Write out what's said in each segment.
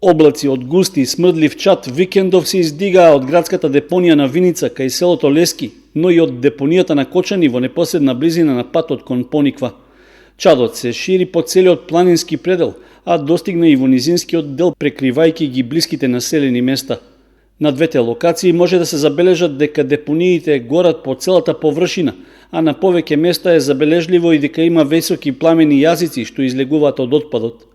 Облаци од густи и смрдлив чад викендов се издигаа од градската депонија на Виница кај селото Лески, но и од депонијата на Кочани во непосредна близина на патот кон Пониква. Чадот се шири по целиот планински предел, а достигна и во низинскиот дел, прекривајќи ги блиските населени места. На двете локации може да се забележат дека депониите горат по целата површина, а на повеќе места е забележливо и дека има високи пламени јазици што излегуваат од отпадот.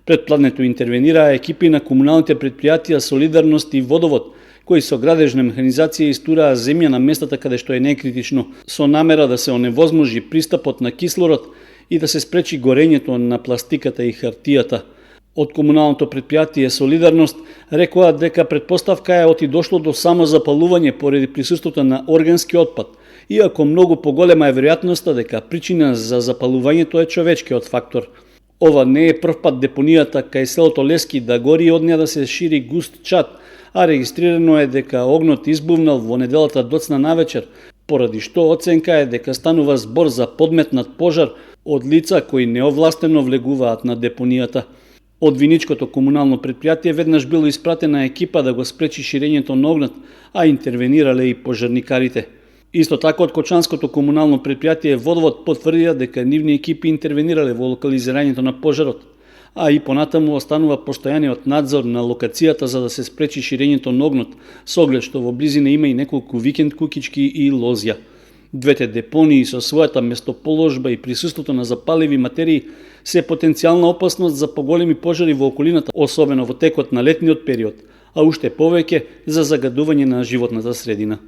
Предпладнето интервенираа екипи на комуналните предпријатија Солидарност и Водовод, кои со градежна механизација истураа земја на местата каде што е некритично, со намера да се оневозможи пристапот на кислород и да се спречи горењето на пластиката и хартијата. Од комуналното предпријатие Солидарност рекоа дека предпоставка е оти дошло до само запалување поради присуството на органски отпад, иако многу поголема е веројатноста дека причина за запалувањето е човечкиот фактор. Ова не е прв пат депонијата кај селото Лески да гори и од неа да се шири густ чад, а регистрирано е дека огнот избувнал во неделата доцна навечер, поради што оценка е дека станува збор за подметнат пожар од лица кои неовластено влегуваат на депонијата. Од Виничкото комунално предпријатие веднаш било испратена екипа да го спречи ширењето на огнот, а интервенирале и пожарникарите. Исто така од Кочанското комунално предпријатие Водовод потврдија дека нивни екипи интервенирале во локализирањето на пожарот, а и понатаму останува постојаниот надзор на локацијата за да се спречи ширењето на огнот, со оглед што во близина има и неколку викенд кукички и лозја. Двете депонии со својата местоположба и присуството на запаливи материи се потенцијална опасност за поголеми пожари во околината, особено во текот на летниот период, а уште повеќе за загадување на животната средина.